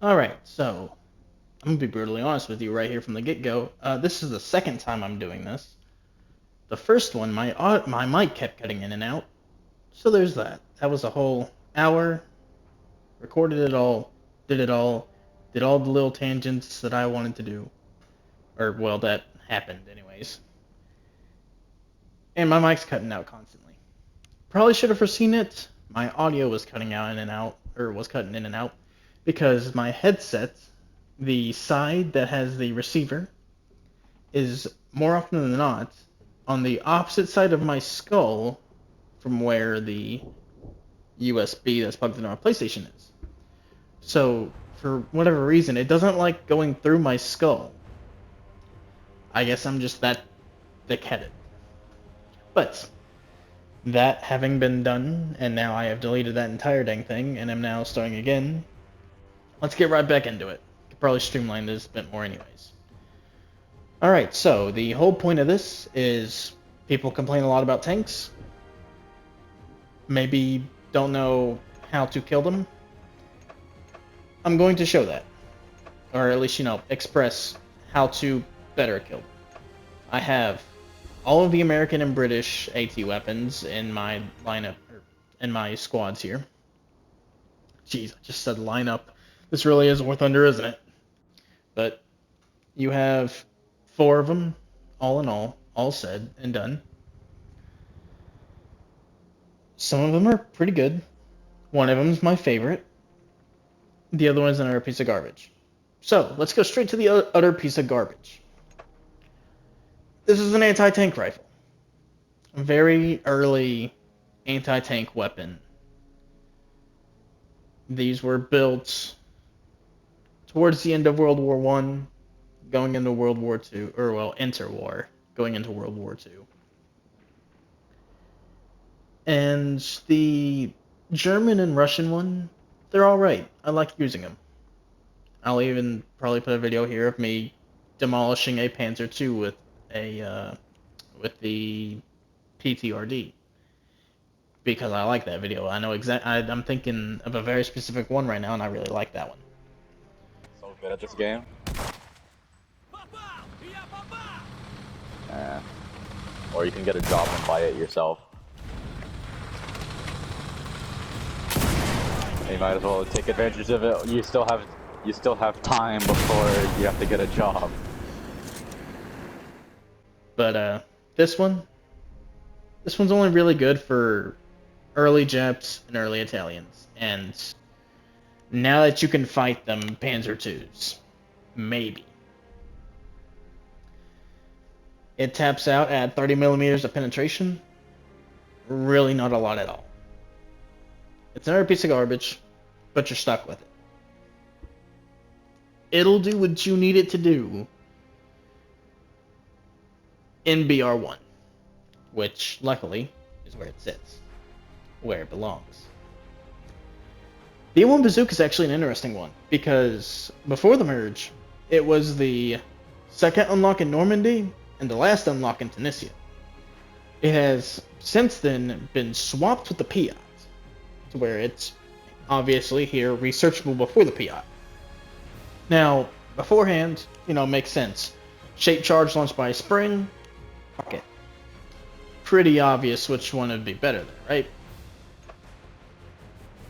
Alright, so I'm gonna be brutally honest with you right here from the get-go. This is the second time I'm doing this. The first one, my mic kept cutting in and out, so there's that. That was a whole hour, recorded it all, did all the little tangents that I wanted to do. Or, well, that happened anyways. And my mic's cutting out constantly. Probably should have foreseen it. My audio was cutting out in and out, or was cutting in and out, because my headset, the side that has the receiver, is more often than not on the opposite side of my skull from where the USB that's plugged into my PlayStation is. So, for whatever reason, it doesn't like going through my skull. I guess I'm just that thick-headed. But that having been done, and now I have deleted that entire dang thing, and am now starting again, let's get right back into it. Could probably streamline this a bit more anyways. Alright, so the whole point of this is people complain a lot about tanks. Maybe don't know how to kill them. I'm going to show that. Or at least, express how to better kill them. I have all of the American and British AT weapons in my lineup, or in my squads here. Jeez, I just said lineup. This really is War Thunder, isn't it? But you have 4 of them, all in all said and done. Some of them are pretty good. One of them is my favorite. The other one is another piece of garbage. So, let's go straight to the other piece of garbage. This is an anti-tank rifle. A very early anti-tank weapon. These were built towards the end of World War I, going into World War II, or well, interwar, going into World War II. And the German and Russian one, they're alright. I like using them. I'll even probably put a video here of me demolishing a Panzer II with the PTRD. Because I like that video. I know I'm thinking of a very specific one right now, and I really like that one. So good at this game. Or you can get a job and buy it yourself. And you might as well take advantage of it. You still have time before you have to get a job. But this one's only really good for early Japs and early Italians. And now that you can fight them, Panzer IIs, maybe. It taps out at 30 millimeters of penetration. Really not a lot at all. It's another piece of garbage, but you're stuck with it. It'll do what you need it to do in BR1, which, luckily, is where it sits, where it belongs. The M1 Bazooka is actually an interesting one, because before the merge, it was the second unlock in Normandy and the last unlock in Tunisia. It has since then been swapped with the PIAT, to where it's obviously here researchable before the PIAT. Now, beforehand, makes sense. Shape charge launched by a spring. Okay. Pretty obvious which one would be better there, right?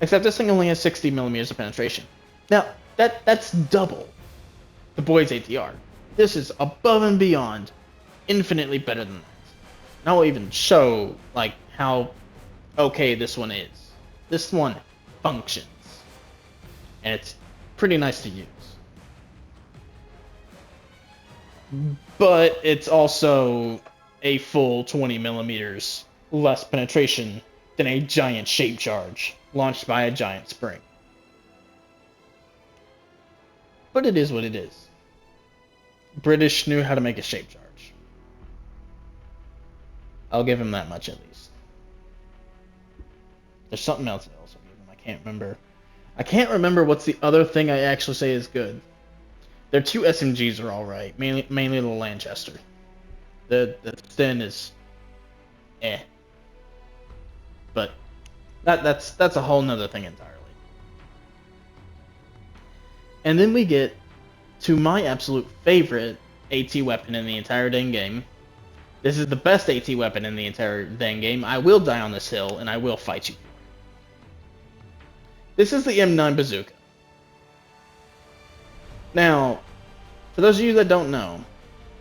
Except this thing only has 60 millimeters of penetration. Now, that's double the boys ATR. This is above and beyond, infinitely better than that. And I'll even show, how okay this one is. This one functions. And it's pretty nice to use. But it's also a full 20 millimeters less penetration than a giant shape charge launched by a giant spring. But it is what it is. British knew how to make a shape charge. I'll give him that much at least. There's something else I also give him. I can't remember what's the other thing I actually say is good. Their 2 SMGs are alright, mainly the Lanchester. The Sten is but that's a whole nother thing entirely. And then we get to my absolute favorite AT weapon in the entire dang game. This is the best AT weapon in the entire dang game. I will die on this hill, and I will fight you. This is the M9 Bazooka. Now, for those of you that don't know,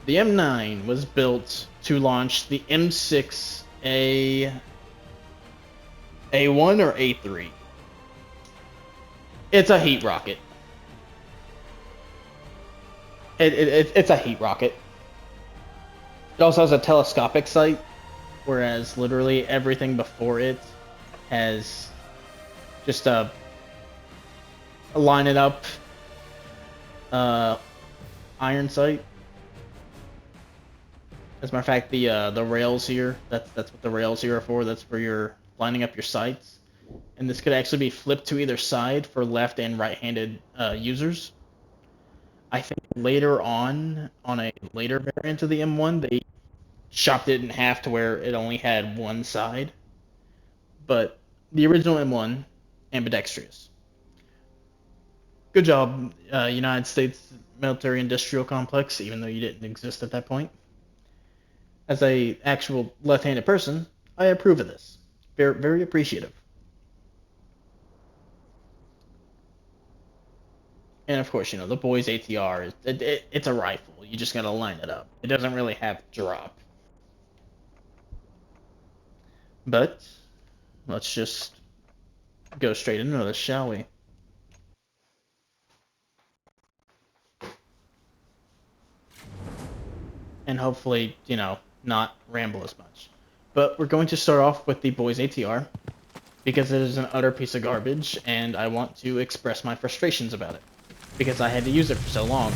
the M9 was built to launch the M6 A1 or A3. It's a heat rocket. It's a heat rocket. It also has a telescopic sight, whereas literally everything before it has just a line it up iron sight. As a matter of fact, the rails here, that's what the rails here are for. That's where you're lining up your sights. And this could actually be flipped to either side for left and right-handed users. I think later on a later variant of the M1, they chopped it in half to where it only had one side. But the original M1, ambidextrous. Good job, United States military industrial complex, even though you didn't exist at that point. As a actual left-handed person, I approve of this. Very, very appreciative. And of course, you know, the boys ATR, it's a rifle. You just gotta line it up. It doesn't really have drop. But let's just go straight into this, shall we? And hopefully, you know, not ramble as much. But we're going to start off with the boys ATR, because it is an utter piece of garbage, and I want to express my frustrations about it, because I had to use it for so long.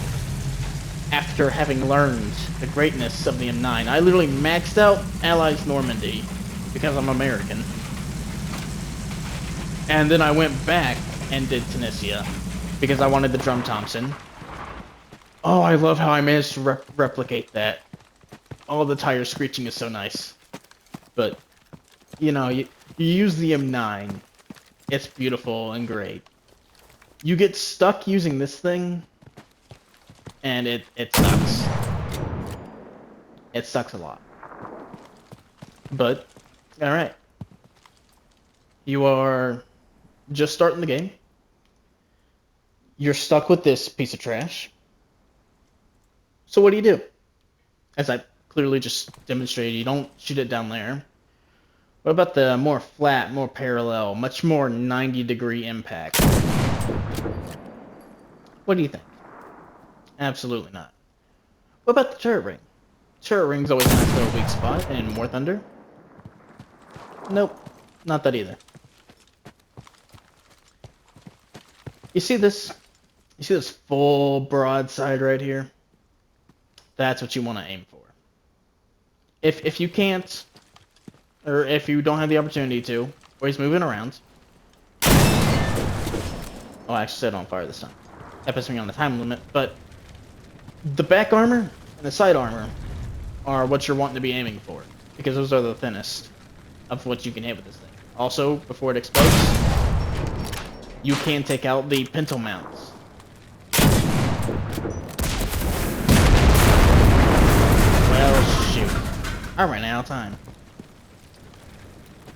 After having learned the greatness of the M9, I literally maxed out Allies Normandy, because I'm American. And then I went back and did Tunisia, because I wanted the Drum Thompson. Oh, I love how I managed to replicate that. All the tire screeching is so nice. But, you know, you use the M9. It's beautiful and great. You get stuck using this thing, and it sucks. It sucks a lot. But, alright. You are just starting the game. You're stuck with this piece of trash. So what do? As I clearly just demonstrated, you don't shoot it down there. What about the more flat, more parallel, much more 90-degree impact? What do you think? Absolutely not. What about the turret ring? Turret ring's always nice little weak spot in War Thunder. Nope, not that either. You see this? You see this full broadside right here? That's what you want to aim for. If you can't, or if you don't have the opportunity to, or he's moving around. Oh, I actually set it on fire this time. That puts me on the time limit, but the back armor and the side armor are what you're wanting to be aiming for, because those are the thinnest of what you can hit with this thing. Also, before it explodes, you can take out the pintle mounts. Well, shoot. I ran out of time.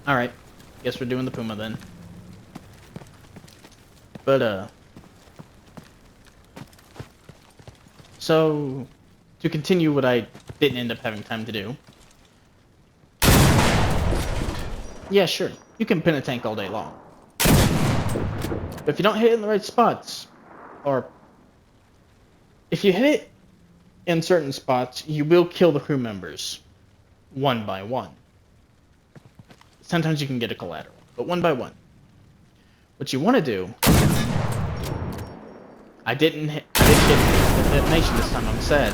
Alright. Guess we're doing the Puma then. But, so, to continue what I didn't end up having time to do. Yeah, sure. You can pin a tank all day long. But if you don't hit it in the right spots, or if you hit it in certain spots, you will kill the crew members one by one. Sometimes you can get a collateral, but one by one. What you want to do, I didn't hit the detonation this time, I'm sad.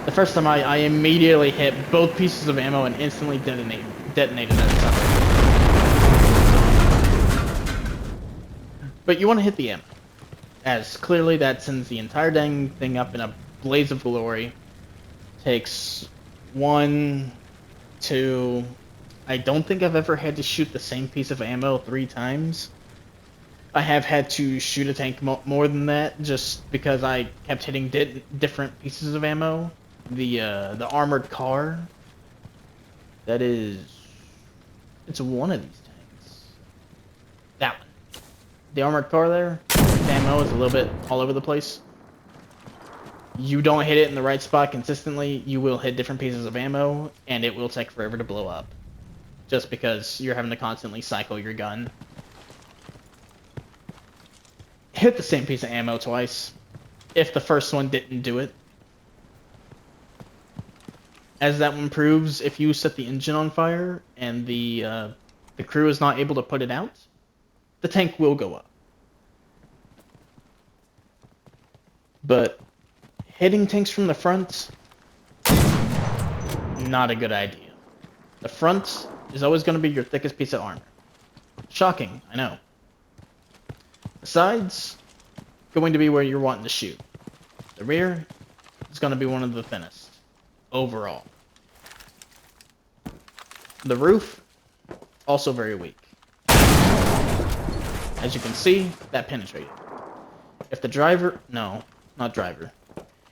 The first time I immediately hit both pieces of ammo and instantly detonated that sucker. But you want to hit the ammo, as clearly that sends the entire dang thing up in a blaze of glory. Takes 1, 2... I don't think I've ever had to shoot the same piece of ammo 3 times. I have had to shoot a tank more than that, just because I kept hitting different pieces of ammo. The armored car. That is, it's one of these tanks. That one. The armored car there. The ammo is a little bit all over the place. You don't hit it in the right spot consistently, you will hit different pieces of ammo, and it will take forever to blow up. Just because you're having to constantly cycle your gun. Hit the same piece of ammo twice, if the first one didn't do it. As that one proves, if you set the engine on fire and the crew is not able to put it out, the tank will go up. But hitting tanks from the front, not a good idea. The front is always going to be your thickest piece of armor. Shocking, I know. The sides, going to be where you're wanting to shoot. The rear is going to be one of the thinnest, overall. The roof, also very weak. As you can see, that penetrated. If the driver, no, not driver.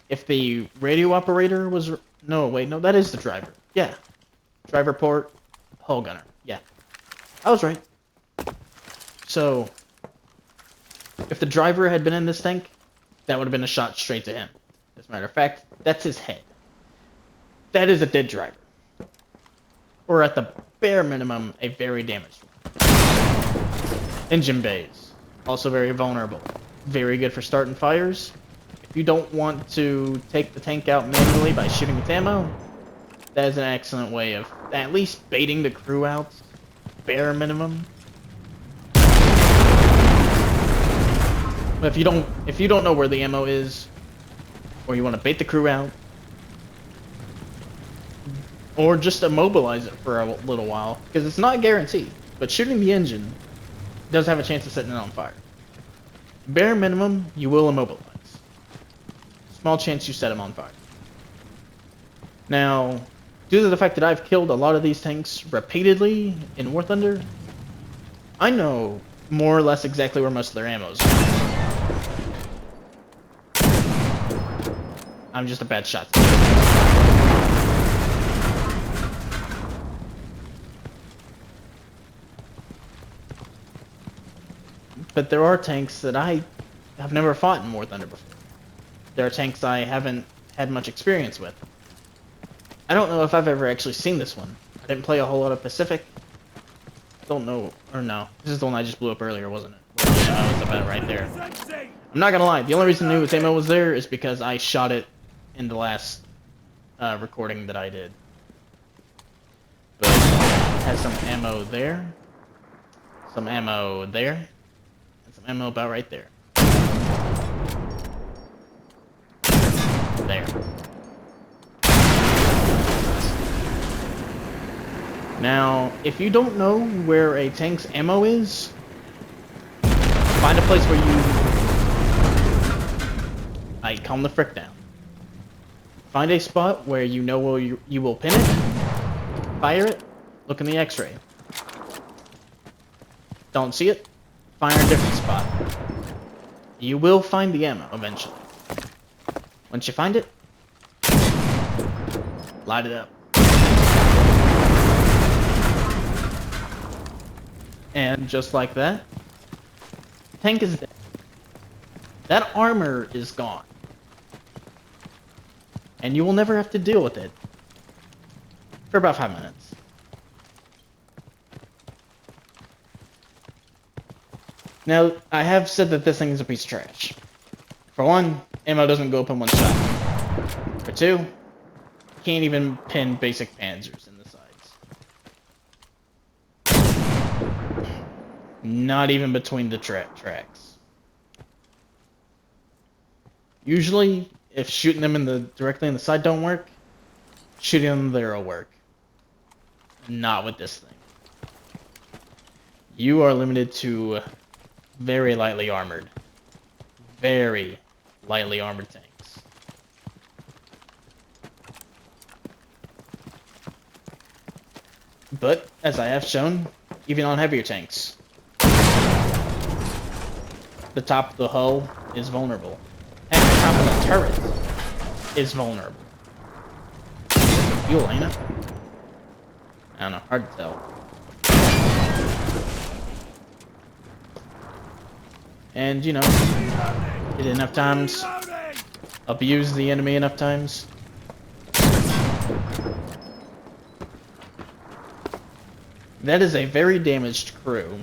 If the radio operator was, no, wait, no, that is the driver. Yeah. Driver port, hull gunner. Yeah. I was right. So, if the driver had been in this tank, that would have been a shot straight to him. As a matter of fact, that's his head. That is a dead driver. Or at the bare minimum, a very damaged one. Engine bays, also very vulnerable. Very good for starting fires. If you don't want to take the tank out manually by shooting its ammo, that is an excellent way of at least baiting the crew out. Bare minimum. But if you don't know where the ammo is, or you want to bait the crew out, or just immobilize it for a little while, because it's not guaranteed, but shooting the engine does have a chance of setting it on fire. Bare minimum, you will immobilize. Small chance you set them on fire. Now, due to the fact that I've killed a lot of these tanks repeatedly in War Thunder, I know more or less exactly where most of their ammo is. I'm just a bad shot. But there are tanks that I have never fought in War Thunder before. There are tanks I haven't had much experience with. I don't know if I've ever actually seen this one. I didn't play a whole lot of Pacific. Don't know, or no. This is the one I just blew up earlier, wasn't it? Yeah, it was about right there. I'm not gonna lie, the only reason I knew its ammo was there is because I shot it in the last recording that I did. But it has some ammo there. Some ammo there. And some ammo about right there. There. Now, if you don't know where a tank's ammo is, find a place where you calm the frick down. Find a spot where you know where you will pin it, fire it, look in the x-ray. Don't see it? Fire a different spot. You will find the ammo eventually. Once you find it, light it up. And just like that, tank is dead. That armor is gone. And you will never have to deal with it for about 5 minutes. Now, I have said that this thing is a piece of trash. For one, ammo doesn't go up in one shot. For two, you can't even pin basic panzers in the sides. Not even between the tracks. Usually, if shooting them directly in the side don't work, shooting them there will work. Not with this thing. You are limited to very lightly armored tanks. But, as I have shown, even on heavier tanks, the top of the hull is vulnerable. And the top of the turret is vulnerable. Fuel, ain't it? I don't know, hard to tell. And, you know, hit it enough times, abuse the enemy enough times. That is a very damaged crew.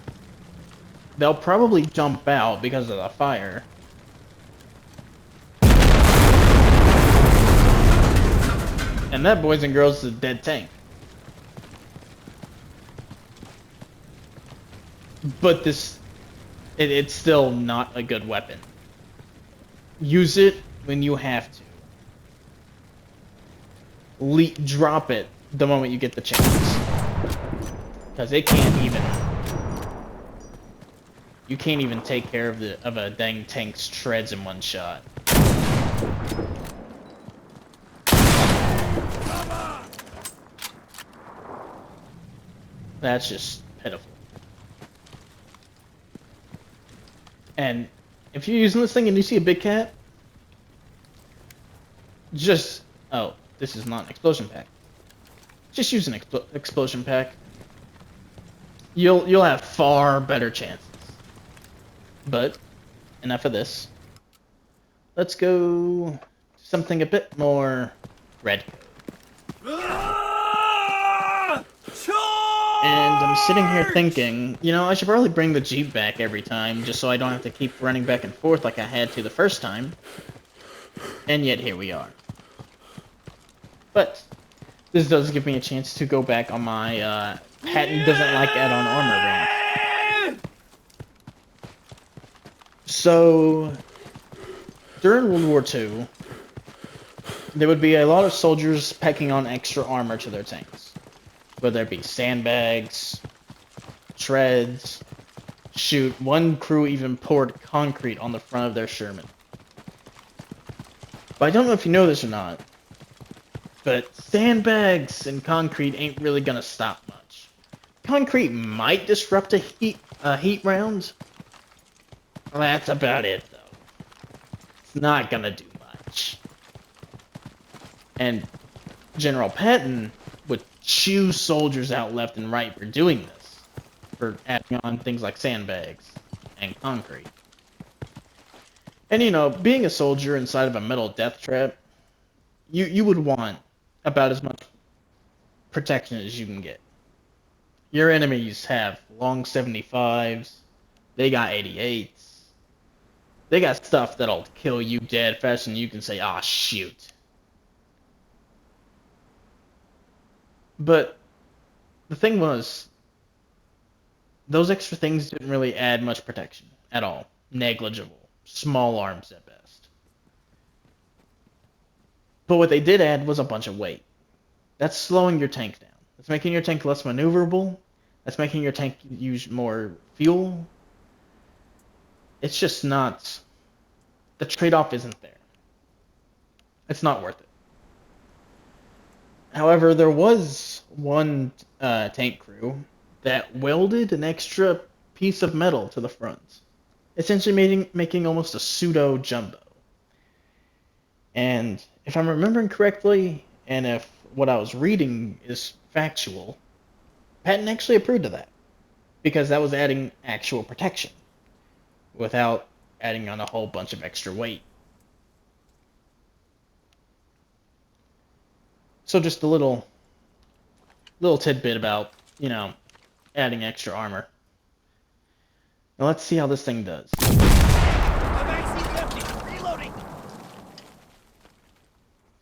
They'll probably jump out because of the fire. And that, boys and girls, is a dead tank. But this, it's still not a good weapon. Use it when you have to. Drop it the moment you get the chance. Because it can't even... You can't even take care of a dang tank's treads in one shot. That's just pitiful. And if you're using this thing and you see a big cat, just... Oh, this is not an explosion pack. Just use an explosion pack. You'll have far better chances. But enough of this. Let's go to something a bit more red code. And I'm sitting here thinking, you know, I should probably bring the Jeep back every time, just so I don't have to keep running back and forth like I had to the first time. And yet here we are. But this does give me a chance to go back on my patent doesn't like add-on armor rant. So, during World War II, there would be a lot of soldiers packing on extra armor to their tanks. Whether it be sandbags, treads, shoot, one crew even poured concrete on the front of their Sherman. But I don't know if you know this or not, but sandbags and concrete ain't really gonna stop much. Concrete might disrupt a heat round. That's about it, though. It's not gonna do much. And General Patton would chew soldiers out left and right for doing this. For adding on things like sandbags and concrete. And you know, being a soldier inside of a metal death trap, you would want about as much protection as you can get. Your enemies have long 75s, they got 88s, they got stuff that'll kill you dead fast and you can say, ah, shoot. But the thing was, those extra things didn't really add much protection at all. Negligible. Small arms at best. But what they did add was a bunch of weight. That's slowing your tank down. That's making your tank less maneuverable. That's making your tank use more fuel. It's just not... The trade-off isn't there. It's not worth it. However, there was one tank crew that welded an extra piece of metal to the front, essentially making almost a pseudo-jumbo. And if I'm remembering correctly, and if what I was reading is factual, Patton actually approved of that, because that was adding actual protection, without adding on a whole bunch of extra weight. So just a little tidbit about, you know, adding extra armor. Now let's see how this thing does.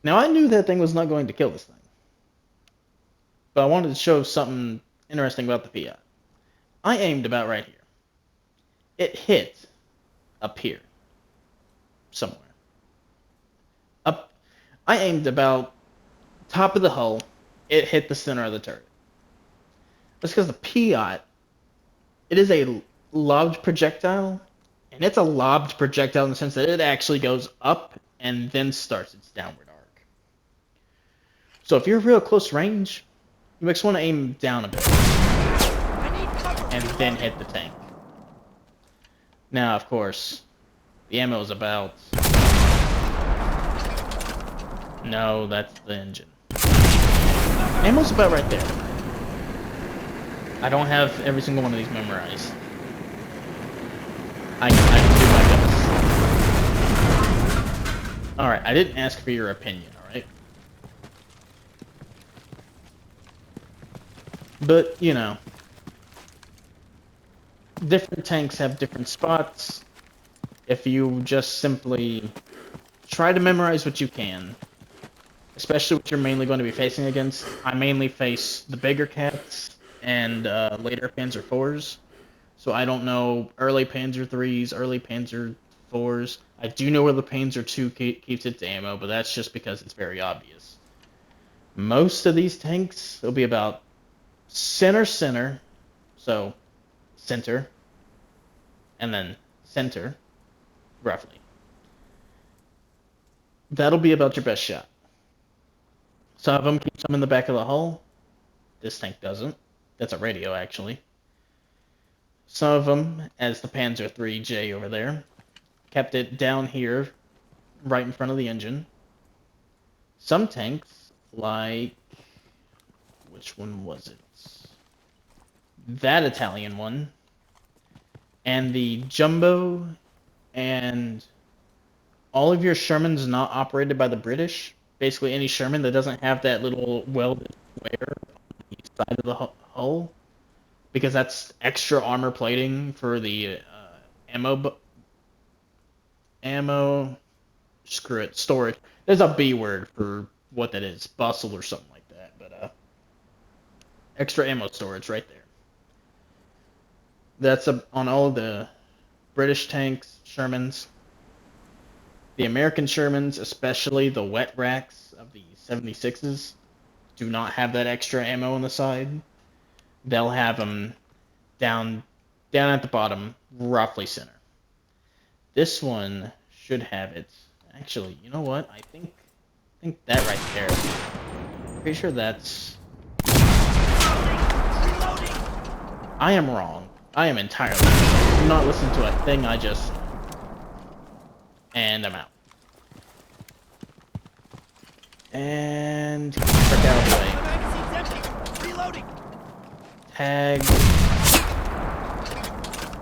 Now I knew that thing was not going to kill this thing. But I wanted to show something interesting about the PIAT. I aimed about right here. It hit up here. Somewhere. I aimed about top of the hull. It hit the center of the turret. That's because the PIAT, it is a lobbed projectile, and it's a lobbed projectile in the sense that it actually goes up and then starts its downward arc. So if you're real close range, you just want to aim down a bit and then hit the tank. Now, of course, the ammo is about... No, that's the engine. Ammo's about right there. I don't have every single one of these memorized. I can do my best. Alright, I didn't ask for your opinion, alright? But, you know, different tanks have different spots. If you just simply try to memorize what you can, especially what you're mainly going to be facing against. I mainly face the bigger cats and later Panzer IVs. So I don't know early Panzer IIIs, early Panzer IVs. I do know where the Panzer II keeps its ammo, but that's just because it's very obvious. Most of these tanks will be about center, so center, and then center, roughly. That'll be about your best shot. Some of them keep some in the back of the hull. This tank doesn't. That's a radio, actually. Some of them, as the Panzer IIIJ over there, kept it down here, right in front of the engine. Some tanks, like... which one was it? That Italian one. And the Jumbo, and all of your Shermans not operated by the British. Basically, any Sherman that doesn't have that little welded square on the side of the hull, because that's extra armor plating for the ammo. Screw it, storage. There's a B word for what that is, bustle or something like that. But extra ammo storage right there. That's on all of the British tanks, Shermans. The American Shermans, especially the wet racks of the 76s, do not have that extra ammo on the side. They'll have them down at the bottom, roughly center. This one should have it. Actually, you know what? I think that right there. Pretty sure that's... I am wrong. I am entirely wrong. Do not listen to a thing I just... And I'm out. And frick out of the way. Tagged.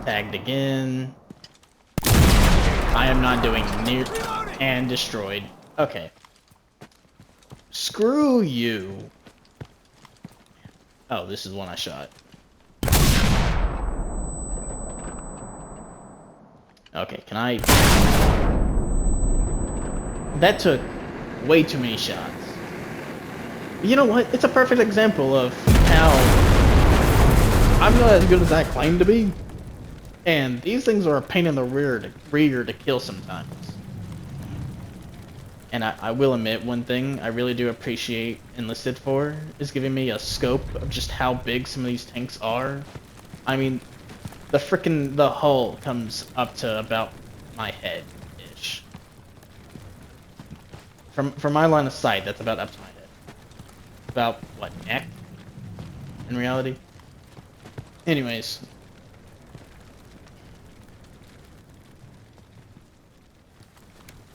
Tagged again. I am not doing near and destroyed. Okay. Screw you. Oh, this is one I shot. Okay, can I... That took way too many shots. You know what? It's a perfect example of how I'm not as good as I claim to be. And these things are a pain in the rear to kill sometimes. And I will admit one thing I really do appreciate Enlisted for is giving me a scope of just how big some of these tanks are. I mean, the hull comes up to about my head-ish. From my line of sight, that's about up to my head. About, what, neck? In reality? Anyways.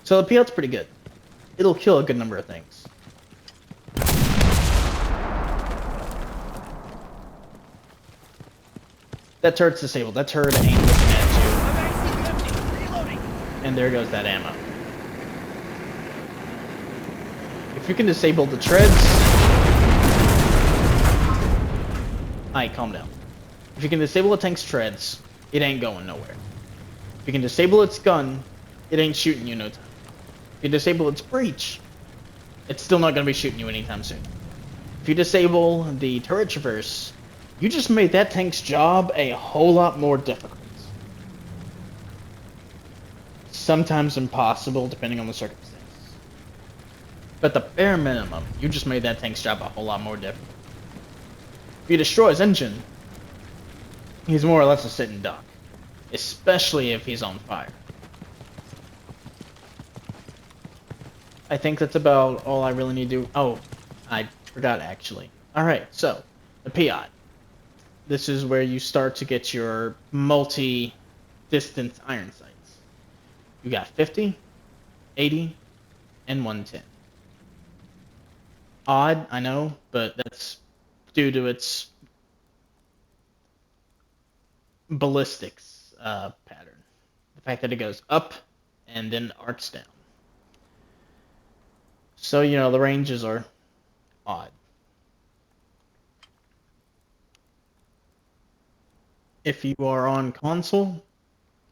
So the PIAT's pretty good. It'll kill a good number of things. That turret's disabled. That turret ain't looking at you. And there goes that ammo. If you can disable the treads... Alright, calm down. If you can disable a tank's treads, it ain't going nowhere. If you can disable its gun, it ain't shooting you no time. If you disable its breach, it's still not going to be shooting you anytime soon. If you disable the turret traverse, you just made that tank's job a whole lot more difficult. Sometimes impossible, depending on the circumstances. But the bare minimum, you just made that tank's job a whole lot more difficult. If you destroy his engine, he's more or less a sitting duck. Especially if he's on fire. I think that's about all I really need to do. Oh, I forgot actually. Alright, so, the PIAT. This is where you start to get your multi distance iron sights. You got 50, 80, and 110. Odd, I know, but that's due to its ballistics pattern. The fact that it goes up and then arcs down. So, you know, the ranges are odd. If you are on console,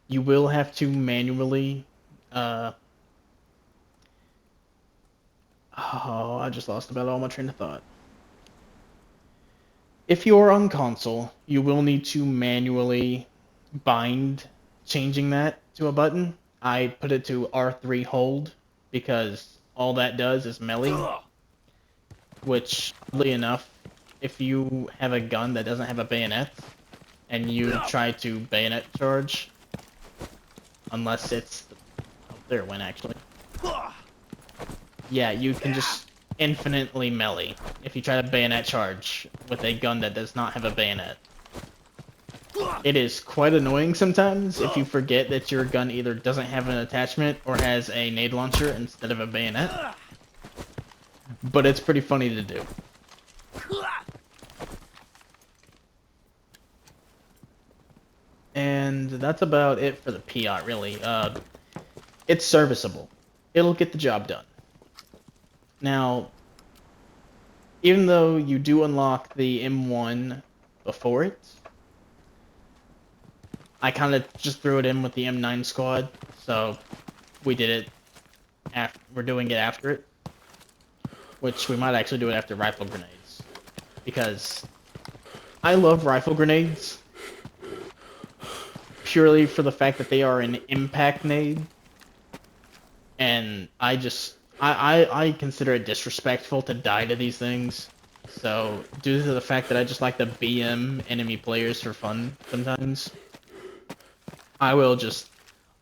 you will have to manually I just lost about all my train of thought. If you are on console, you will need to manually bind changing that to a button. I put it to R3 hold because all that does is melee, which, oddly enough, if you have a gun that doesn't have a bayonet and you try to bayonet charge, unless it's... Oh, there it went, actually. Yeah, you can just infinitely melee if you try to bayonet charge with a gun that does not have a bayonet. It is quite annoying sometimes if you forget that your gun either doesn't have an attachment or has a nade launcher instead of a bayonet. But it's pretty funny to do. And that's about it for the PIAT, really. It's serviceable. It'll get the job done. Now, even though you do unlock the M1 before it, I kind of just threw it in with the M9 squad, so we did it after, we're doing it after it, which we might actually do it after rifle grenades, because I love rifle grenades purely for the fact that they are an impact nade, and I consider it disrespectful to die to these things. So, due to the fact that I just like to BM enemy players for fun sometimes, I will just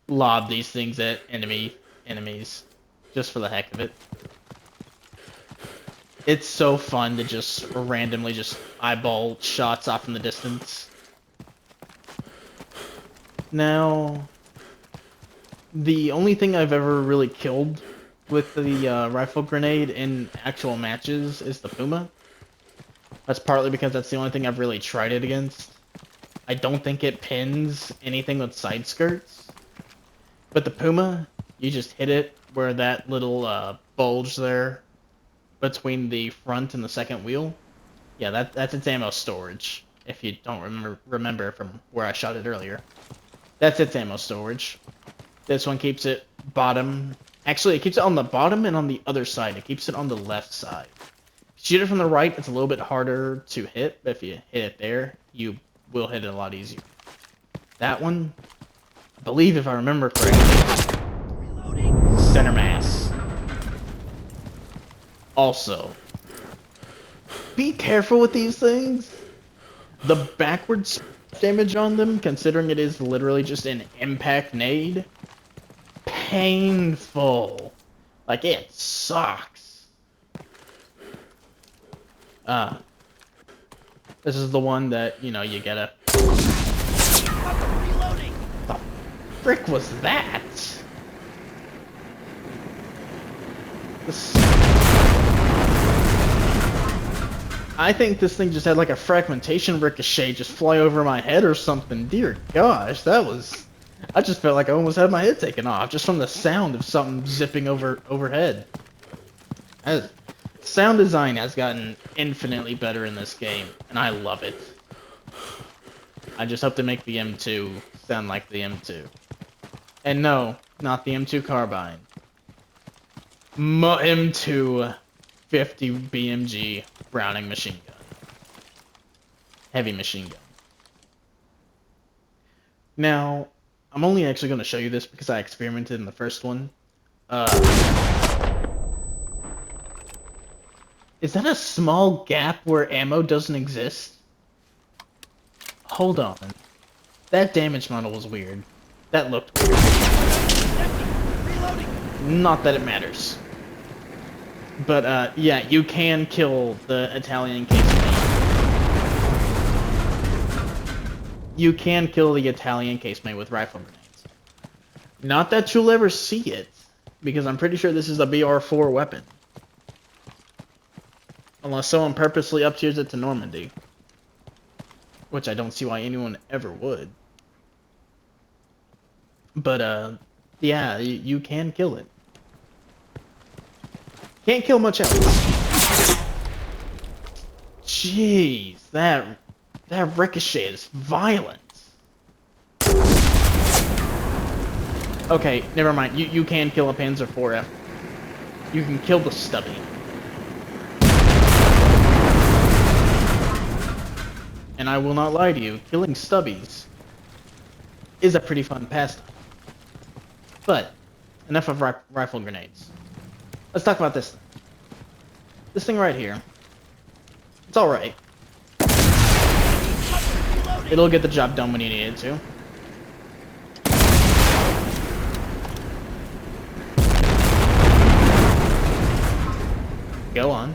lob these things at enemies just for the heck of it. It's so fun to just randomly just eyeball shots off in the distance. Now, the only thing I've ever really killed with the rifle grenade in actual matches is the Puma. That's partly because that's the only thing I've really tried it against. I don't think it pins anything with side skirts. But the Puma, you just hit it where that little bulge there between the front and the second wheel. Yeah, that's its ammo storage. If you don't remember from where I shot it earlier. That's its ammo storage. This one keeps it bottom. Actually, it keeps it on the bottom and on the other side. It keeps it on the left side. Shoot it from the right, it's a little bit harder to hit, but if you hit it there, you will hit it a lot easier. That one, I believe if I remember correctly, center mass. Also, be careful with these things. The backwards damage on them, considering it is literally just an impact nade, painful. Like, it sucks. This is the one that, you know, you gotta... Reloading. The frick was that? I think this thing just had like a fragmentation ricochet just fly over my head or something. Dear gosh, that was... I just felt like I almost had my head taken off just from the sound of something zipping overhead. Sound design has gotten infinitely better in this game, and I love it. I just hope to make the M2 sound like the M2. And no, not the M2 carbine. M2 50 BMG Browning machine gun. Heavy machine gun. Now, I'm only actually going to show you this because I experimented in the first one. Is that a small gap where ammo doesn't exist? Hold on. That damage model was weird. That looked weird. Not that it matters. But, yeah, you can kill the Italian case. you can kill the Italian casemate with rifle grenades. Not that you'll ever see it, because I'm pretty sure this is a BR4 weapon. Unless someone purposely up-tiers it to Normandy. Which I don't see why anyone ever would. But, yeah, you can kill it. Can't kill much else. Jeez, that ricochet is violent. Okay, never mind. You can kill a Panzer IV-F. You can kill the stubby. And I will not lie to you, killing stubbies is a pretty fun pastime. But, enough of rifle grenades. Let's talk about this thing. This thing right here. It's alright. It'll get the job done when you need it to. Go on.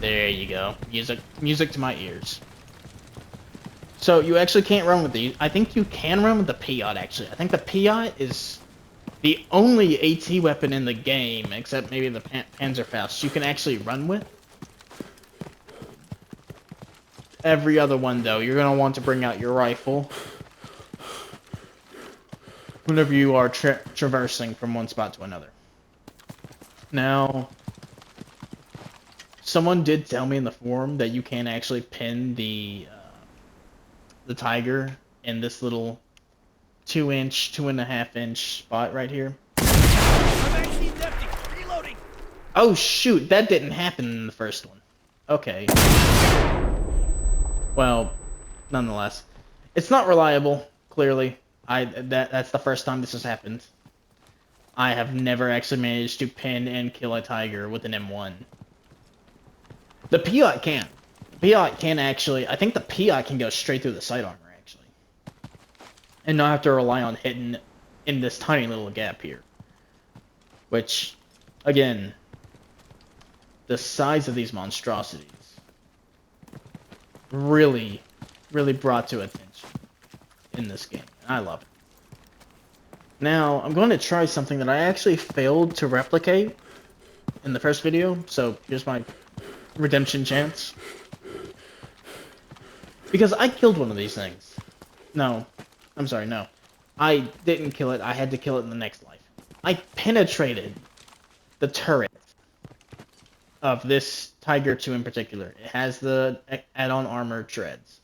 There you go. Music to my ears. So you actually can't run with these. I think you can run with the PIAT, actually. I think the PIAT is the only AT weapon in the game, except maybe the Panzerfaust, you can actually run with. Every other one, though, you're going to want to bring out your rifle whenever you are traversing from one spot to another. Now, someone did tell me in the forum that you can actually pin the Tiger in this little 2-inch, 2.5-inch spot right here. Oh shoot, that didn't happen in the first one. Okay. Well, nonetheless, it's not reliable. Clearly, that's the first time this has happened. I have never actually managed to pin and kill a Tiger with an M1. The PIAT can. PIAT can actually, I think the PIAT can go straight through the sight armor, actually. And not have to rely on hitting in this tiny little gap here. Which, again, the size of these monstrosities really, really brought to attention in this game. And I love it. Now, I'm going to try something that I actually failed to replicate in the first video, so here's my redemption chance. Because I killed one of these things. No. I'm sorry, no. I didn't kill it, I had to kill it in the next life. I penetrated the turret of this Tiger 2 in particular. It has the add-on armor treads.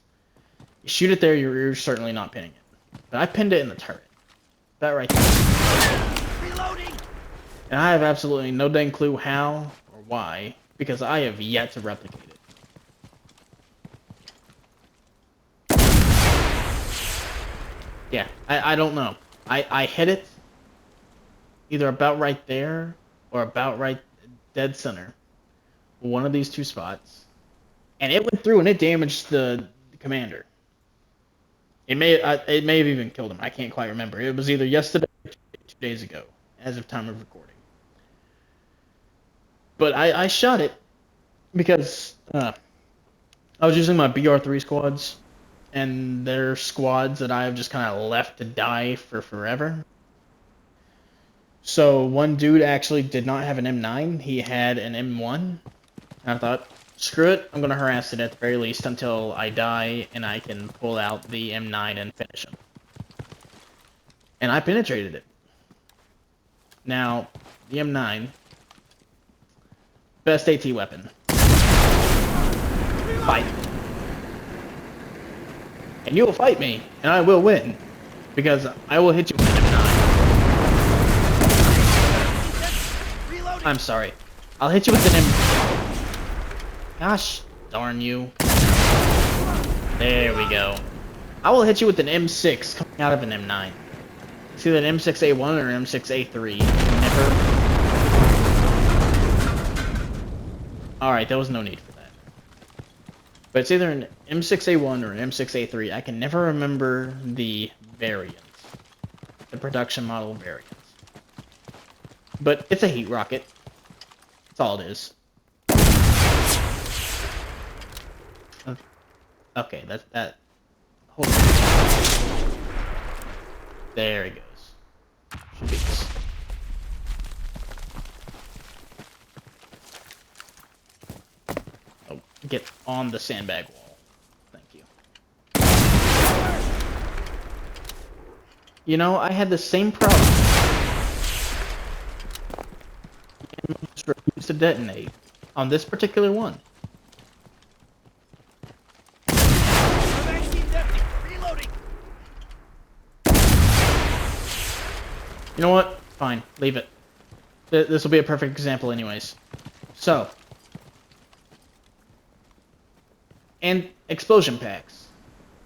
You shoot it there, you're certainly not pinning it. But I pinned it in the turret. That right there. Reloading! And I have absolutely no dang clue how or why, because I have yet to replicate it. Yeah, I don't know. I hit it either about right there or about right dead center. One of these two spots. And it went through and it damaged the commander. It may have even killed him. I can't quite remember. It was either yesterday or 2 days ago, as of time of recording. But I shot it because I was using my BR3 squads. And they're squads that I've just kind of left to die for forever. So one dude actually did not have an M9. He had an M1. And I thought, screw it. I'm going to harass it at the very least until I die and I can pull out the M9 and finish him. And I penetrated it. Now, the M9, best AT weapon. Fight. And you will fight me, and I will win, because I will hit you with an M9. I'm sorry. I'll hit you with an M... Gosh darn you. There we go. I will hit you with an M6 coming out of an M9. It's either an M6A1 or an M6A3. Never... Alright, there was no need for that. But it's either an M6A1 or an M6A3. I can never remember the variants. The production model variants. But it's a heat rocket. That's all it is. Okay, that. Hold on. There he goes. Should be this. Oh, get on the sandbag wall. Thank you. You know, I had the same problem. And just refused to detonate on this particular one. You know what? Fine, leave it. This will be a perfect example anyways. So, and explosion packs.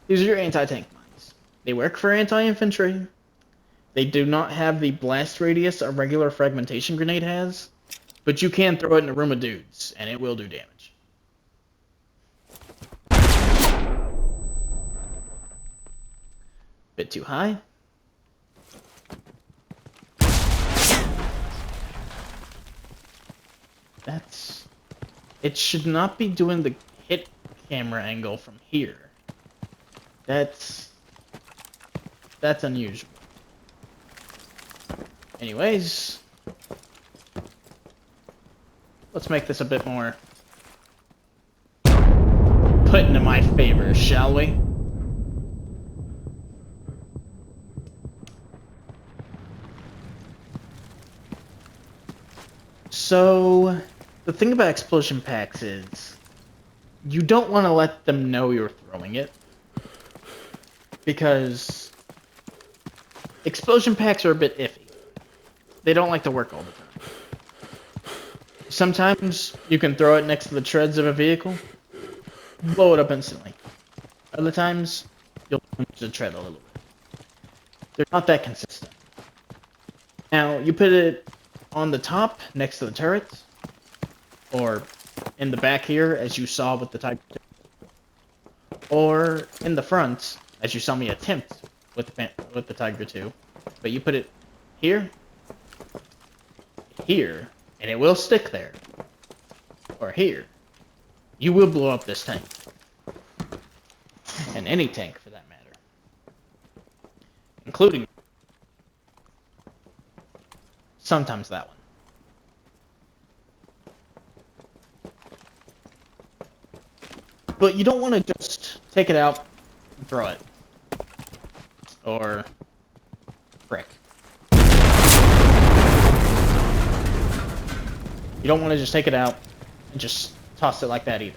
These are your anti-tank mines. They work for anti-infantry. They do not have the blast radius a regular fragmentation grenade has, but you can throw it in a room of dudes, and it will do damage. Bit too high. It should not be doing the hit camera angle from here. That's unusual. Anyways, let's make this a bit more put into my favor, shall we? So, the thing about explosion packs is, you don't want to let them know you're throwing it, because explosion packs are a bit iffy. They don't like to work all the time. Sometimes you can throw it next to the treads of a vehicle, blow it up instantly. Other times, you'll damage the tread a little bit. They're not that consistent. Now, you put it on the top, next to the turrets, or in the back here, as you saw with the Tiger 2, or in the front, as you saw me attempt with the Tiger 2, but you put it here, here, and it will stick there, or here, you will blow up this tank, and any tank for that matter, including sometimes that one. But you don't want to just take it out and throw it. Or frick. You don't want to just take it out and just toss it like that either.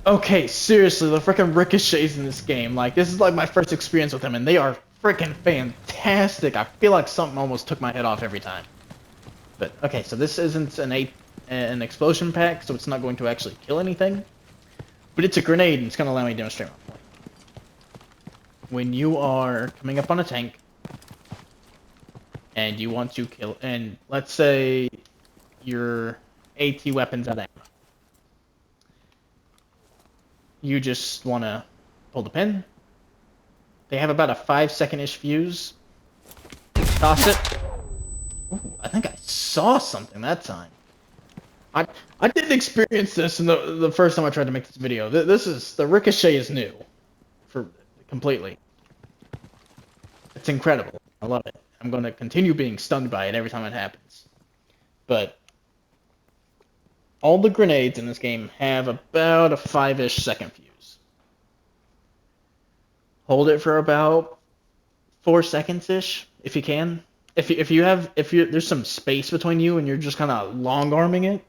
Okay, seriously, the frickin' ricochets in this game, like, this is like my first experience with them, and they are frickin' fantastic. I feel like something almost took my head off every time. But, okay, so this isn't an explosion pack, so it's not going to actually kill anything. But it's a grenade, and it's going to allow me to demonstrate my point. When you are coming up on a tank, and you want to kill, and let's say your AT weapon's out of ammo. You just want to pull the pin. They have about a 5-second-ish fuse. Toss it. Ooh, I think I saw something that time. I didn't experience this in the first time I tried to make this video. The ricochet is new, completely. It's incredible. I love it. I'm going to continue being stunned by it every time it happens. But all the grenades in this game have about a 5-ish second fuse. Hold it for about 4 seconds-ish, if you can. If there's some space between you and you're just kind of long arming it,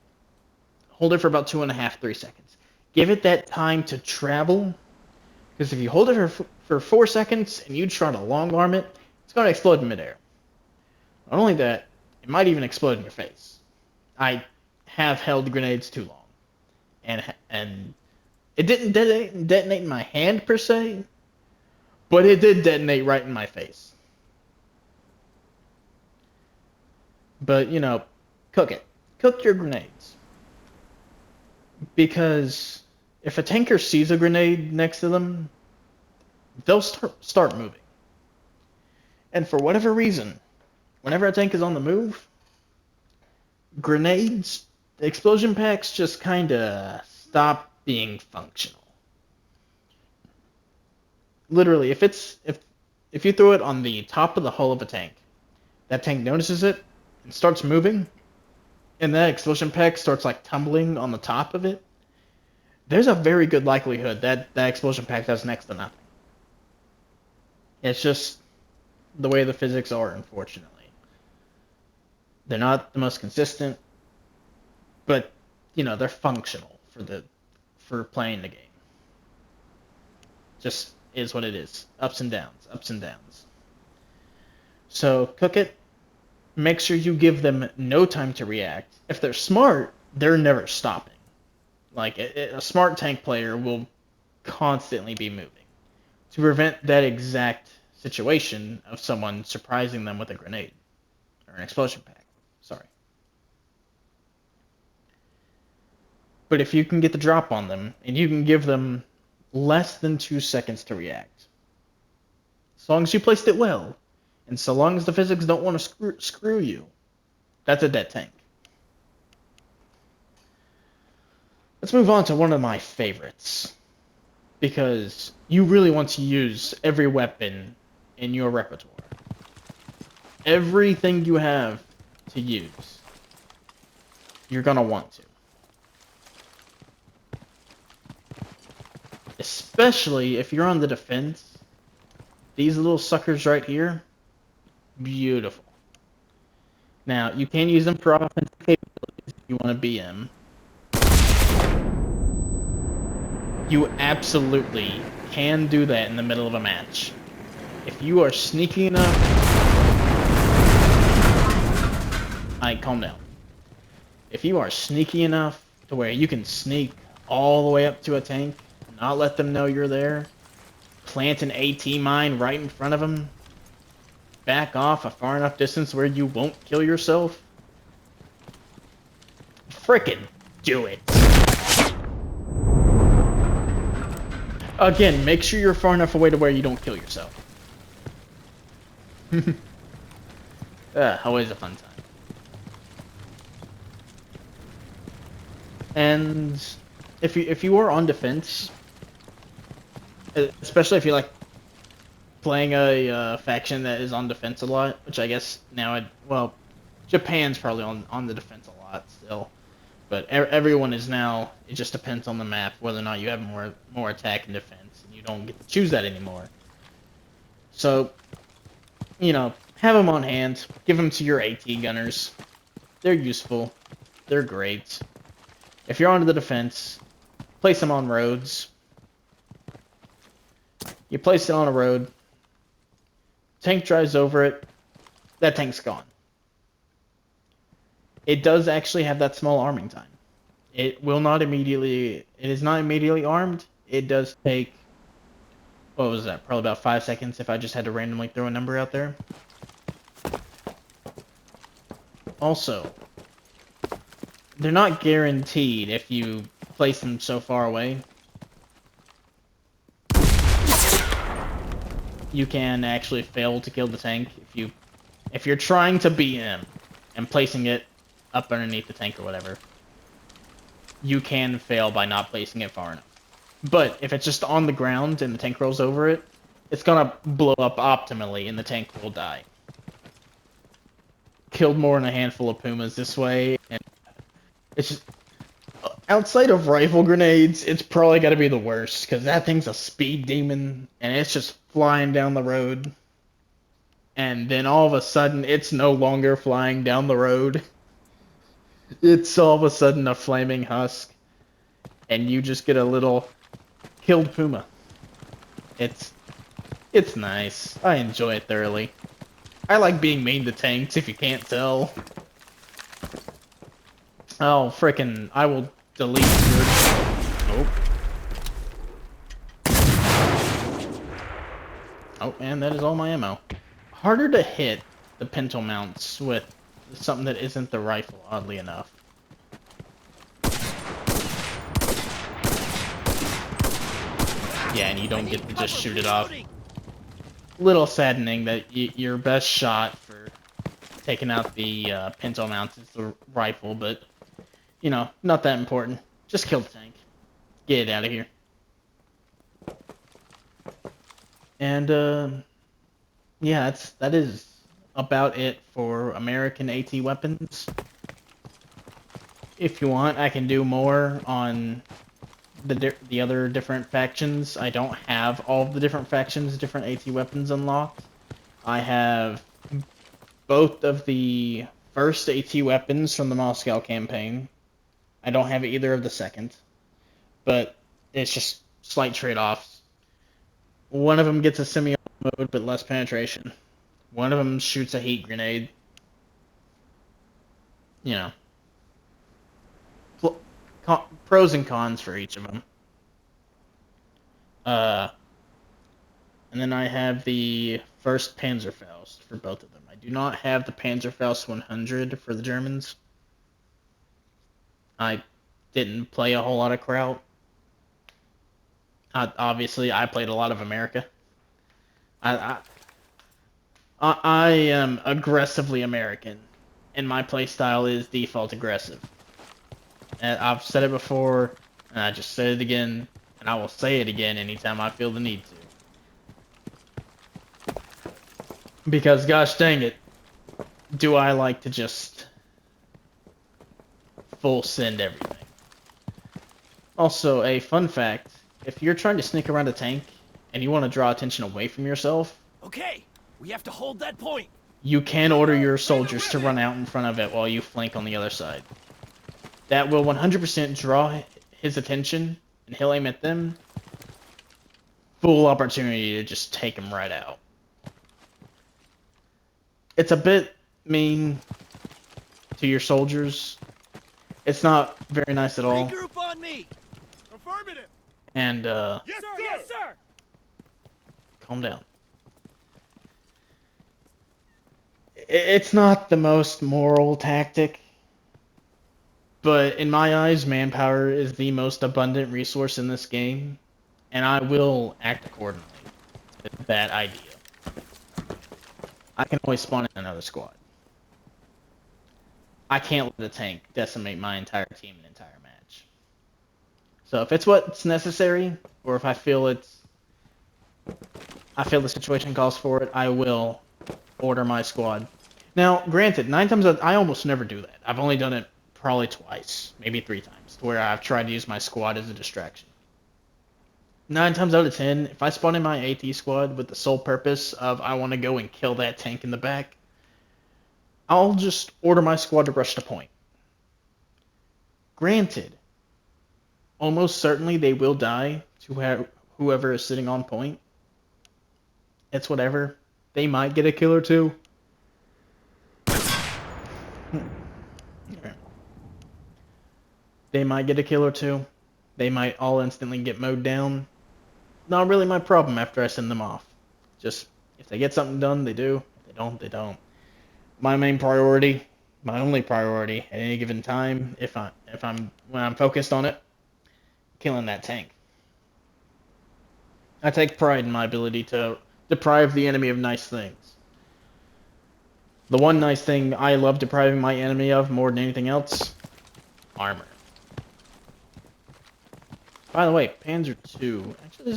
hold it for about 2.5, 3 seconds. Give it that time to travel, because if you hold it for 4 seconds and you try to long arm it, it's going to explode in midair. Not only that, it might even explode in your face. I have held grenades too long, and it didn't detonate in my hand per se, but it did detonate right in my face. But, you know, cook it. Cook your grenades. Because if a tanker sees a grenade next to them, they'll start moving. And for whatever reason, whenever a tank is on the move, grenades the explosion packs just kind of stop being functional. Literally, if you throw it on the top of the hull of a tank, that tank notices it and starts moving, and that explosion pack starts like tumbling on the top of it, there's a very good likelihood that that explosion pack does next to nothing. It's just the way the physics are, unfortunately. They're not the most consistent, but they're functional for playing the game. Just is what it is. Ups and downs, ups and downs. So cook it. Make sure you give them no time to react. If they're smart, they're never stopping. Like a smart tank player will constantly be moving to prevent that exact situation of someone surprising them with a grenade or an explosion pack. Sorry. But if you can get the drop on them and you can give them less than 2 seconds to react, as long as you placed it well, and so long as the physics don't want to screw you, that's a dead tank. Let's move on to one of my favorites, because you really want to use every weapon in your repertoire. Everything you have to use, you're going to want to. Especially if you're on the defense. These little suckers right here, beautiful. Now, you can use them for offensive capabilities if you want to BM. You absolutely can do that in the middle of a match. If you are sneaky enough... Alright, calm down. If you are sneaky enough to where you can sneak all the way up to a tank, not let them know you're there, plant an AT mine right in front of them, back off a far enough distance where you won't kill yourself, frickin' do it. Again, make sure you're far enough away to where you don't kill yourself. Always a fun time. And if you are on defense, especially if you like playing a faction that is on defense a lot, which I guess now Japan's probably on the defense a lot still, but everyone is now. It just depends on the map whether or not you have more attack and defense, and you don't get to choose that anymore. So, have them on hand. Give them to your AT gunners. They're useful. They're great. If you're onto the defense, place them on roads. You place it on a road. Tank drives over it. That tank's gone. It does actually have that small arming time. It is not immediately armed. It does take, what was that? Probably about 5 seconds if I just had to randomly throw a number out there. Also, they're not guaranteed if you place them so far away. You can actually fail to kill the tank if you're trying to BM and placing it up underneath the tank or whatever. You can fail by not placing it far enough. But if it's just on the ground and the tank rolls over it, it's gonna blow up optimally and the tank will die. Killed more than a handful of Pumas this way, and it's just, outside of rifle grenades, it's probably gotta be the worst, because that thing's a speed demon, and it's just flying down the road. And then all of a sudden, it's no longer flying down the road. It's all of a sudden a flaming husk, and you just get a little killed Puma. It's nice. I enjoy it thoroughly. I like being mean to tanks, if you can't tell. Oh, frickin', I will delete your... Oh. Oh, and that is all my ammo. Harder to hit the pintle mounts with something that isn't the rifle, oddly enough. Yeah, and you don't get to just shoot it off. Little saddening that your best shot for taking out the pinto mounts is the rifle, but you know, not that important. Just kill the tank. Get it out of here. And, yeah, that is about it for American AT weapons. If you want, I can do more on the other different factions. I don't have all of the different factions, different AT weapons unlocked. I have both of the first AT weapons from the Moscow campaign. I don't have either of the second, but it's just slight trade-offs. One of them gets a semi-auto mode, but less penetration. One of them shoots a heat grenade. You know. Pros and cons for each of them. And then I have the first Panzerfaust for both of them. I do not have the Panzerfaust 100 for the Germans. I didn't play a whole lot of Kraut. Obviously, I played a lot of America. I am aggressively American, and my playstyle is default aggressive. And I've said it before, and I just said it again, and I will say it again anytime I feel the need to. Because, gosh dang it, do I like to just full send everything. Also, a fun fact, if you're trying to sneak around a tank, and you want to draw attention away from yourself, okay, we have to hold that point. You can order your soldiers to run out in front of it while you flank on the other side. That will 100% draw his attention, and he'll aim at them. Full opportunity to just take him right out. It's a bit mean to your soldiers. It's not very nice at all. Regroup on me. Affirmative. And, Yes, sir. Yes, sir. calm down. It's not the most moral tactic, but in my eyes, manpower is the most abundant resource in this game, and I will act accordingly to that idea. I can always spawn in another squad. I can't let a tank decimate my entire team an entire match. So if it's what's necessary, or if I feel the situation calls for it, I will order my squad. Now, granted, 9 times out, I almost never do that. I've only done it probably twice, maybe 3 times, where I've tried to use my squad as a distraction. 9 times out of 10, if I spawn in my AT squad with the sole purpose of I want to go and kill that tank in the back, I'll just order my squad to rush the point. Granted, almost certainly they will die to whoever is sitting on point. It's whatever. They might get a kill or two. They might get a kill or two. They might all instantly get mowed down. Not really my problem after I send them off. Just, if they get something done, they do. If they don't, they don't. My main priority, my only priority at any given time, when I'm focused on it, killing that tank. I take pride in my ability to deprive the enemy of nice things. The one nice thing I love depriving my enemy of more than anything else, armor. By the way, Panzer II. Actually,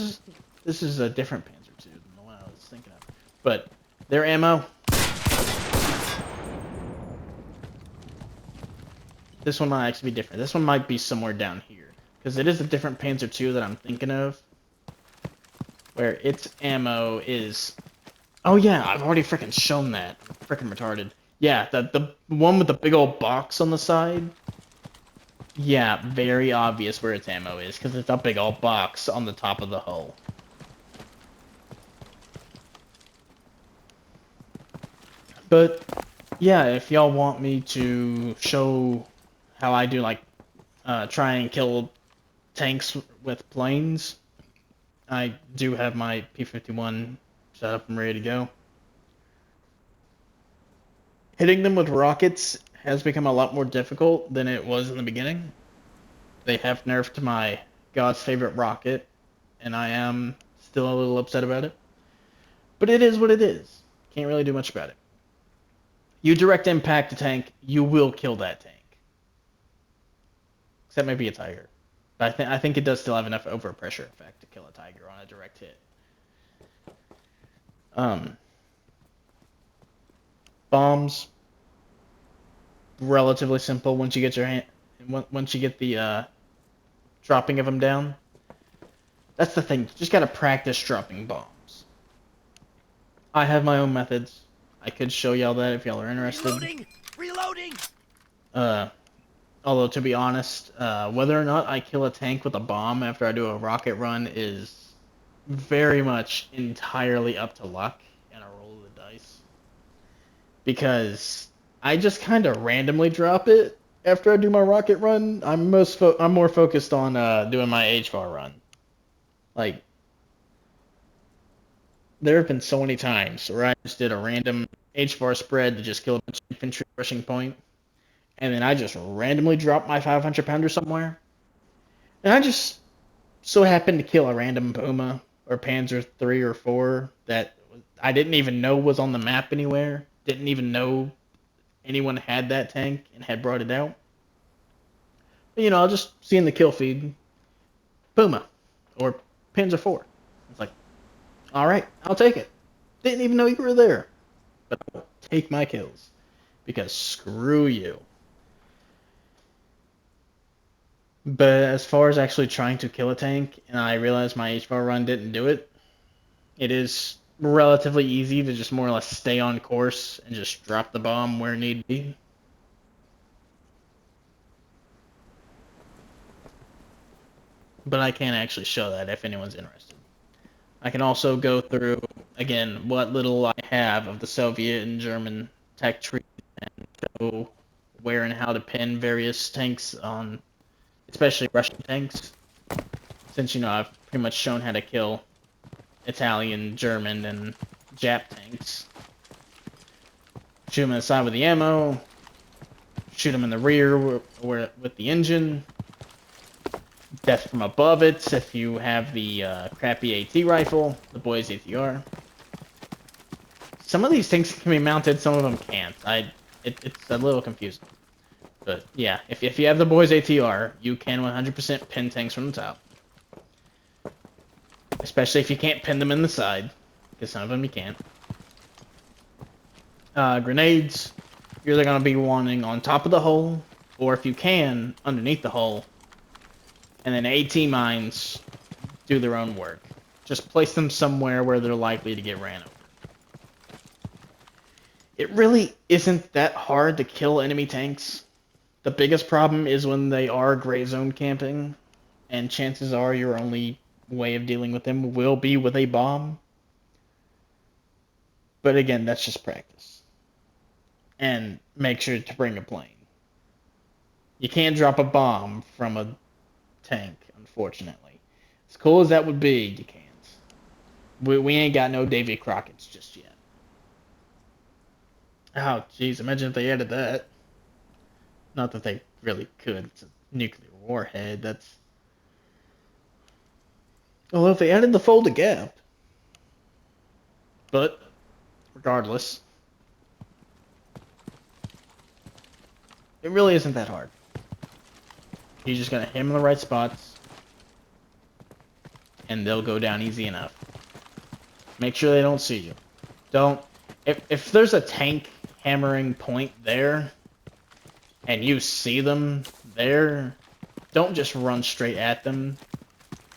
this is a different Panzer II than the one I was thinking of. But their ammo. This one might actually be different. This one might be somewhere down here, because it is a different Panzer II that I'm thinking of, where its ammo is. Oh yeah, I've already freaking shown that. I'm freaking retarded. Yeah, the one with the big old box on the side. Yeah, very obvious where its ammo is, because it's a big old box on the top of the hull. But, yeah, if y'all want me to show how I do, like, try and kill tanks with planes, I do have my P-51 set up and ready to go. Hitting them with rockets has become a lot more difficult than it was in the beginning. They have nerfed my God's favorite rocket, and I am still a little upset about it. But it is what it is. Can't really do much about it. You direct impact a tank, you will kill that tank. except maybe a tiger. But I think it does still have enough overpressure effect to kill a tiger on a direct hit. Bombs, relatively simple once you get once you get the dropping of them down. That's the thing. You just gotta practice dropping bombs. I have my own methods. I could show y'all that if y'all are interested. Reloading! Reloading! Although to be honest, whether or not I kill a tank with a bomb after I do a rocket run is very much entirely up to luck and a roll of the dice. Because I just kind of randomly drop it after I do my rocket run. I'm more focused on doing my HVAR run. Like, there have been so many times where I just did a random HVAR spread to just kill a bunch of infantry rushing point, and then I just randomly dropped my 500 pounder somewhere, and I just so happened to kill a random Puma or Panzer 3 or 4 that I didn't even know was on the map anywhere, didn't even know anyone had that tank and had brought it out. But, I'll just see in the kill feed, Puma or Panzer 4. It's like, all right, I'll take it. Didn't even know you were there, but I'll take my kills because screw you. But as far as actually trying to kill a tank, and I realized my HVAR run didn't do it, it is relatively easy to just more or less stay on course and just drop the bomb where need be. But I can actually show that if anyone's interested. I can also go through, again, what little I have of the Soviet and German tech tree and show where and how to pin various tanks on, especially Russian tanks, since, I've pretty much shown how to kill Italian, German, and Jap tanks. Shoot them in the side with the ammo, shoot them in the rear with the engine, death from above it if you have the crappy AT rifle, the boys ATR. Some of these tanks can be mounted, some of them can't. It's a little confusing. But yeah, if you have the boys ATR, you can 100% pin tanks from the top. Especially if you can't pin them in the side, because some of them you can't. Grenades, you're either going to be wanting on top of the hull, or if you can, underneath the hull. And then AT mines do their own work. Just place them somewhere where they're likely to get ran over. It really isn't that hard to kill enemy tanks. The biggest problem is when they are gray zone camping, and chances are your only way of dealing with them will be with a bomb. But again, that's just practice. And make sure to bring a plane. You can't drop a bomb from a tank, unfortunately. As cool as that would be, you can't. We ain't got no Davy Crockett's just yet. Oh, jeez, imagine if they added that. Not that they really could. It's a nuclear warhead. That's... Although if they added the fold to gap. But, regardless, it really isn't that hard. You just gotta hit them in the right spots, and they'll go down easy enough. Make sure they don't see you. Don't... If there's a tank hammering point there, and you see them there, don't just run straight at them.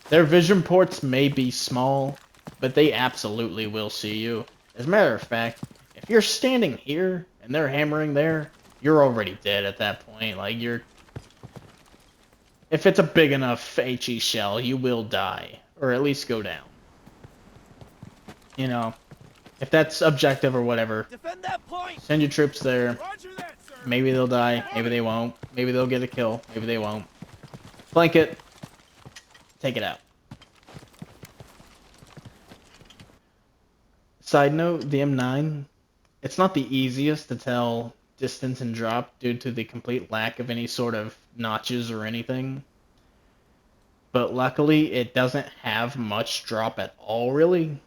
Their vision ports may be small, but they absolutely will see you. As a matter of fact, if you're standing here and they're hammering there, you're already dead at that point. Like, if it's a big enough HE shell, you will die, or at least go down. If that's objective or whatever, Defend that point! send your troops there. Roger that, sir! Maybe they'll die, maybe they won't. Maybe they'll get a kill, maybe they won't. Flank it. Take it out. Side note, the M9, it's not the easiest to tell distance and drop due to the complete lack of any sort of notches or anything. But luckily, it doesn't have much drop at all, really.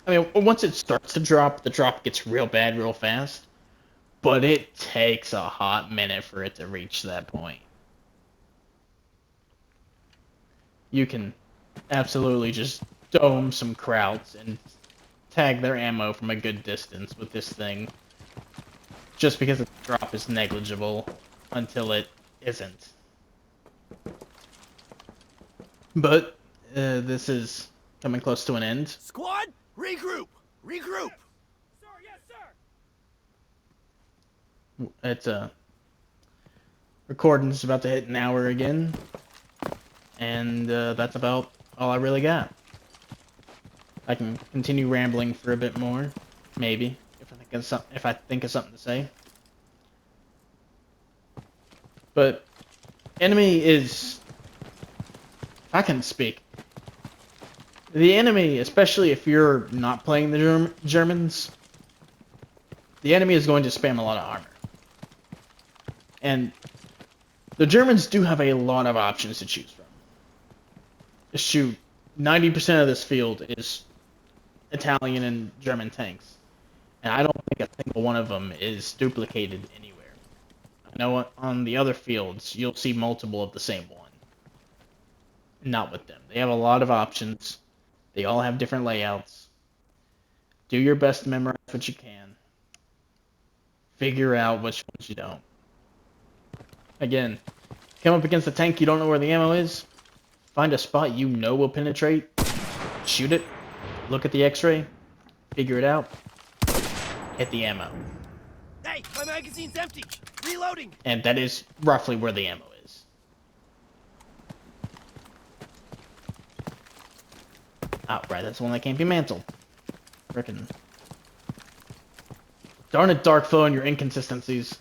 I mean, once it starts to drop, the drop gets real bad real fast. But it takes a hot minute for it to reach that point. you can absolutely just dome some krauts and tag their ammo from a good distance with this thing. Just because the drop is negligible until it isn't. But this is coming close to an end. Squad, regroup! Regroup! Sir, yes, sir! It's recording's about to hit an hour again, and that's about all I really got. I can continue rambling for a bit more, maybe, if I think of something to say. But enemy is, if I can speak, the enemy, especially if you're not playing the Germans, the enemy is going to spam a lot of armor. And the Germans do have a lot of options to choose from. Shoot, 90% of this field is Italian and German tanks. And I don't think a single one of them is duplicated anywhere. I know on the other fields, you'll see multiple of the same one. Not with them. They have a lot of options. They all have different layouts. Do your best to memorize what you can. Figure out which ones you don't. Again, come up against a tank you don't know where the ammo is. Find a spot you know will penetrate. Shoot it. Look at the x-ray. Figure it out. Hit the ammo. Hey, my magazine's empty! Reloading! And that is roughly where the ammo is. Oh, right, that's the one that can't be mantled. Frickin'. Darn it, Dark Foe, and your inconsistencies.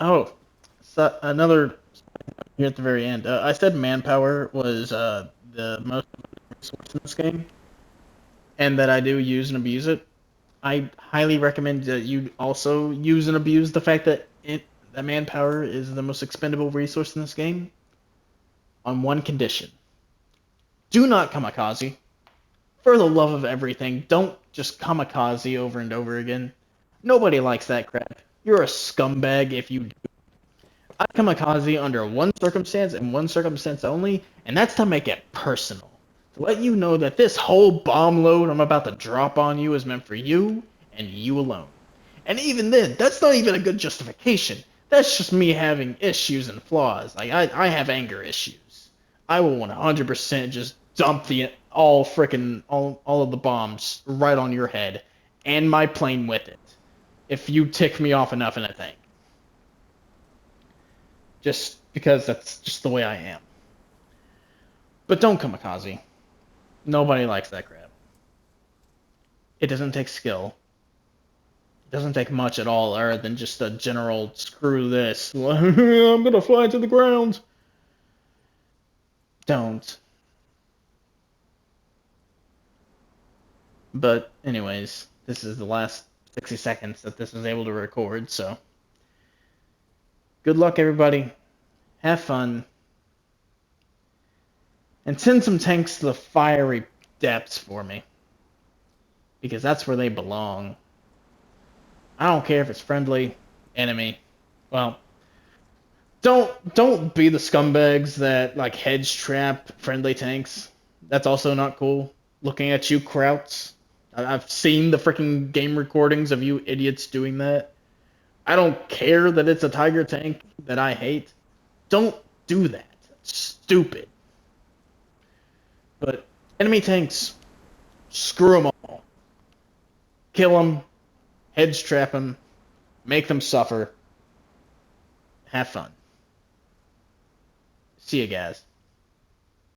Oh, so another here at the very end. I said manpower was the most resource in this game, and that I do use and abuse it. I highly recommend that you also use and abuse the fact that that manpower is the most expendable resource in this game. On one condition: do not kamikaze. For the love of everything, don't just kamikaze over and over again. Nobody likes that crap. You're a scumbag if you do. I kamikaze under one circumstance and one circumstance only, and that's to make it personal. To let you know that this whole bomb load I'm about to drop on you is meant for you and you alone. And even then, that's not even a good justification. That's just me having issues and flaws. Like, I have anger issues. I will 100% just dump all of the bombs right on your head, and my plane with it, if you tick me off enough in a thing. Just because that's just the way I am. But don't kamikaze. Nobody likes that crap. It doesn't take skill. It doesn't take much at all, other than just a general screw this. I'm gonna fly to the ground. Don't. But anyways, this is the last 60 seconds that this was able to record, so good luck, everybody. Have fun. And send some tanks to the fiery depths for me, because that's where they belong. I don't care if it's friendly, enemy. Well, don't be the scumbags that like hedge trap friendly tanks. That's also not cool. Looking at you, Krauts. I've seen the freaking game recordings of you idiots doing that. I don't care that it's a Tiger tank that I hate. Don't do that. It's stupid. But enemy tanks, screw them all. Kill them, hedge trap them, make them suffer. Have fun. See you guys.